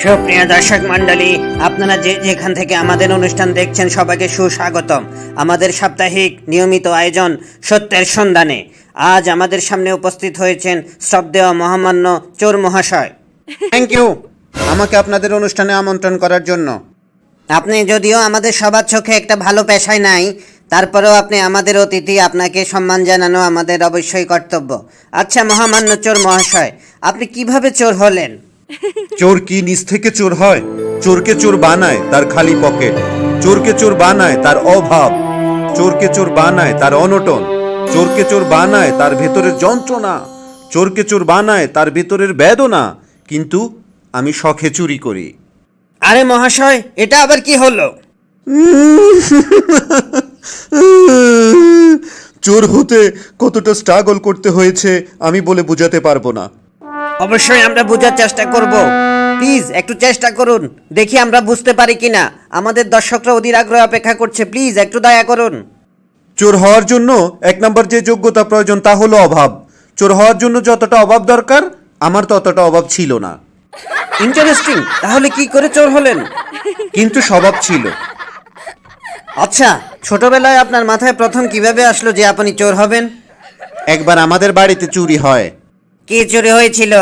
সুপ্রিয় দর্শক মণ্ডলী, আপনারা যেখান থেকে আমাদের অনুষ্ঠান দেখছেন সবাইকে সুস্বাগতম আমাদের সাপ্তাহিক নিয়মিত আয়োজন সত্যের সন্ধানে। আজ আমাদের সামনে উপস্থিত হয়েছেন শ্রদ্ধেয় মহামান্য চোর মহাশয়। থ্যাংক ইউ আমাকে আপনাদের অনুষ্ঠানে আমন্ত্রণ করার জন্য। আপনি যদিও আমাদের সবার চোখে একটা ভালো পেশায় নাই, তারপরেও আপনি আমাদের অতিথি, আপনাকে সম্মান জানানো আমাদের অবশ্যই কর্তব্য। আচ্ছা মহামান্য চোর মহাশয়, আপনি কিভাবে চোর হলেন? চোর কি নিজ থেকে চোর হয়? চোরকে চোর বানায় তার খালি পকেট, চোরকে চোর বানায় তার অভাব, চোরকে চোর বানায় তার অনটন, চোরকে চোর বানায় তার ভেতরের যন্ত্রণা, চোরকে চোর বানায় তার ভেতরের বেদনা। কিন্তু আমি শখে চুরি করি। আরে মহাশয়, এটা আবার কি হলো? চোর হতে কতটা স্ট্রাগল করতে হয়েছে আমি বলে বোঝাতে পারবো না। অবশ্যই আমরা বোঝার চেষ্টা করব। প্লিজ একটু চেষ্টা করুন, দেখি আমরা বুঝতে পারি কিনা। আমাদের দর্শকরা অধীর আগ্রহে অপেক্ষা করছে, প্লিজ একটু দয়া করুন। চোর হওয়ার জন্য এক নম্বর যে যোগ্যতা প্রয়োজন তা হলো অভাব। চোর হওয়ার জন্য যতটা অভাব দরকার আমার ততটা অভাব ছিল না। ইন্টারেস্টিং, তাহলে কি করে চোর হলেন? কিন্তু স্বভাব ছিল। আচ্ছা, ছোটবেলায় আপনার মাথায় প্রথম কিভাবে আসলো যে আপনি চোর হবেন? একবার আমাদের বাড়িতে চুরি হয়। কি চুরি হয়েছিল?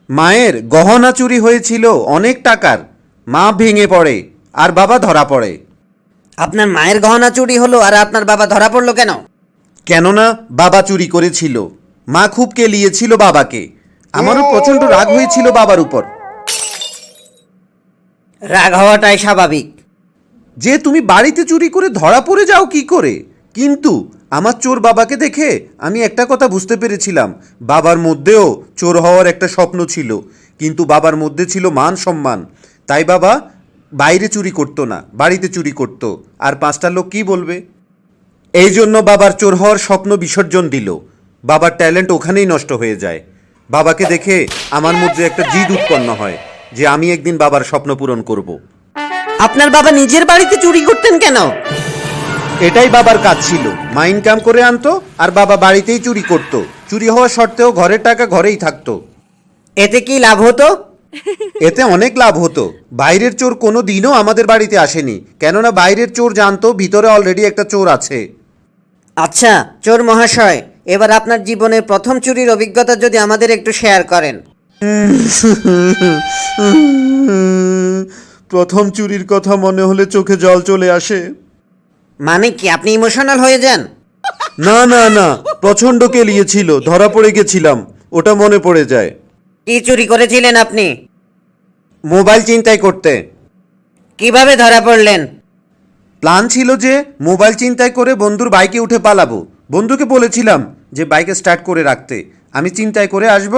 মায়ের গহনা চুরি হয়েছিল অনেক টাকার। মা ভেঙে পড়ে আর বাবা ধরা পড়ে। আপনার মায়ের গহনা চুরি হলো আর আপনার বাবা ধরা পড়লো কেন? কেননা বাবা চুরি করেছিল। মা খুব কেলিয়েছিল বাবাকে। আমারও প্রচন্ড রাগ হয়েছিল বাবার উপর। রাগ হওয়াটাই স্বাভাবিক। যে তুমি বাড়িতে চুরি করে ধরা পড়ে যাও কি করে? কিন্তু আমার চোর বাবাকে দেখে আমি একটা কথা বুঝতে পেরেছিলাম, বাবার মধ্যেও চোর হওয়ার একটা স্বপ্ন ছিল, কিন্তু বাবার মধ্যে ছিল মান সম্মান। তাই বাবা বাইরে চুরি করতো না, বাড়িতে চুরি করতো। আর পাঁচটা লোক কি বলবে? এই জন্য বাবার চোর হওয়ার স্বপ্ন বিসর্জন দিল। বাবার ট্যালেন্ট ওখানেই নষ্ট হয়ে যায়। বাবাকে দেখে আমার মধ্যে একটা জিদ উৎপন্ন হয় যে আমি একদিন বাবার স্বপ্ন পূরণ করব। আপনার বাবা নিজের বাড়িতে চুরি করতেন কেন? এটাই বাবার কাজ ছিল। মা ইনকাম করে আনতো আর বাবা বাড়িতেই চুরি করত। চুরি হওয়া সত্ত্বেও ঘরের টাকা ঘরেই থাকতো। এতে কি লাভ হতো? এতে অনেক লাভ হতো। বাইরের চোর কোনো দিনও আমাদের বাড়িতে আসেনি, কেননা বাইরের চোর জানতো ভিতরে অলরেডি একটা চোর আছে। আচ্ছা চোর মহাশয়, এবার আপনার জীবনের প্রথম চুরির অভিজ্ঞতা যদি আমাদের একটু শেয়ার করেন। প্রথম চুরির কথা মনে হলে চোখে জল চলে আসে। মানে কি আপনি ইমোশনাল হয়ে যান? না না না, প্রচণ্ড কেলিয়েছিল, ধরা পড়ে গেছিলাম, ওটা মনে পড়ে যায়। কি চুরি করেছিলেন আপনি? মোবাইল ছিনতাই করতে। কিভাবে ধরা পড়লেন? প্ল্যান ছিল যে মোবাইল ছিনতাই করে বন্ধুর বাইকে উঠে পালাবো। বন্ধুকে বলেছিলাম যে বাইকে স্টার্ট করে রাখতে, আমি ছিনতাই করে আসব,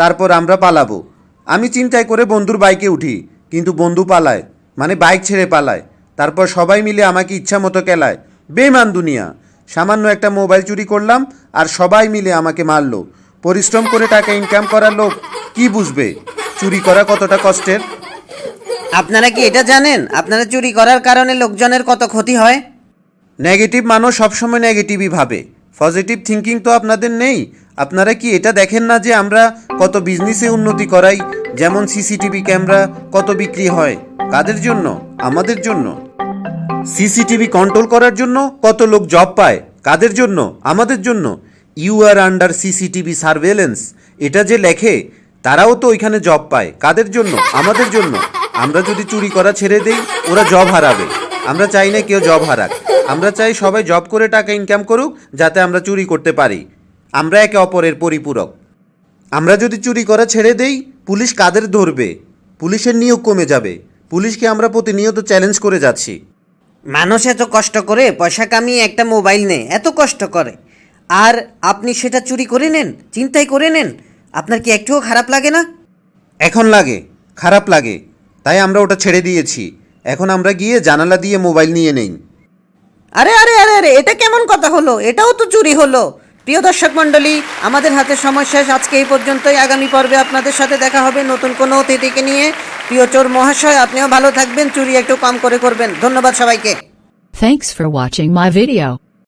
তারপর আমরা পালাবো। আমি ছিনতাই করে বন্ধুর বাইকে উঠি, কিন্তু বন্ধু পালায়, মানে বাইক ছেড়ে পালায়। তারপর সবাই মিলে আমাকে ইচ্ছা মতো কেলায়। বেমান দুনিয়া। সামান্য একটা মোবাইল চুরি করলাম আর সবাই মিলে আমাকে মারলো। পরিশ্রম করে টাকা ইনকাম করার লোক কি বুঝবে চুরি করা কতটা কষ্টের? আপনারা কি এটা জানেন আপনারা চুরি করার কারণে লোকজনের কত ক্ষতি হয়? নেগেটিভ মানুষ সবসময় নেগেটিভই ভাবে, পজিটিভ থিঙ্কিং তো আপনাদের নেই। আপনারা কি এটা দেখেন না যে আমরা কত বিজনেসে উন্নতি করাই? যেমন সিসিটিভি ক্যামেরা কত বিক্রি হয়, কাদের জন্য? আমাদের জন্য। সিসিটিভি কন্ট্রোল করার জন্য কত লোক জব পায়, কাদের জন্য? আমাদের জন্য। You are under CCTV surveillance, এটা যে লেখে তারাও তো ওইখানে জব পায়, কাদের জন্য? আমাদের জন্য। আমরা যদি চুরি করা ছেড়ে দেই ওরা জব হারাবে। আমরা চাই না কেউ জব হারাক, আমরা চাই সবাই জব করে টাকা ইনকাম করুক যাতে আমরা চুরি করতে পারি। আমরা একে অপরের পরিপূরক। আমরা যদি চুরি করা ছেড়ে দেই পুলিশ কাদের ধরবে? পুলিশের নিয়োগ কমে যাবে। পুলিশকে আমরা প্রতিনিয়ত চ্যালেঞ্জ করে যাচ্ছি। মানুষ এত কষ্ট করে পয়সা কামিয়ে একটা মোবাইল নেয়, এত কষ্ট করে, আর আপনি সেটা চুরি করে নেন, চিন্তাই করে নেন। আপনার কি একটুও খারাপ লাগে না? এখন লাগে, খারাপ লাগে, তাই আমরা ওটা ছেড়ে দিয়েছি। এখন আমরা গিয়ে জানালা দিয়ে মোবাইল নিয়ে নেই। আরে আরে আরে আরে, এটা কেমন কথা হলো? এটাও তো চুরি হলো। প্রিয় দর্শক মণ্ডলী, আমাদের হাতে সময় শেষ। আজকে এই পর্যন্তই। আগামী পর্বে আপনাদের সাথে দেখা হবে নতুন কোনো অতিথিকে নিয়ে। প্রিয় চোর মহাশয়, আপনিও ভালো থাকবেন, চুরি একটু কম করে করবেন। ধন্যবাদ সবাইকে। Thanks for watching my video.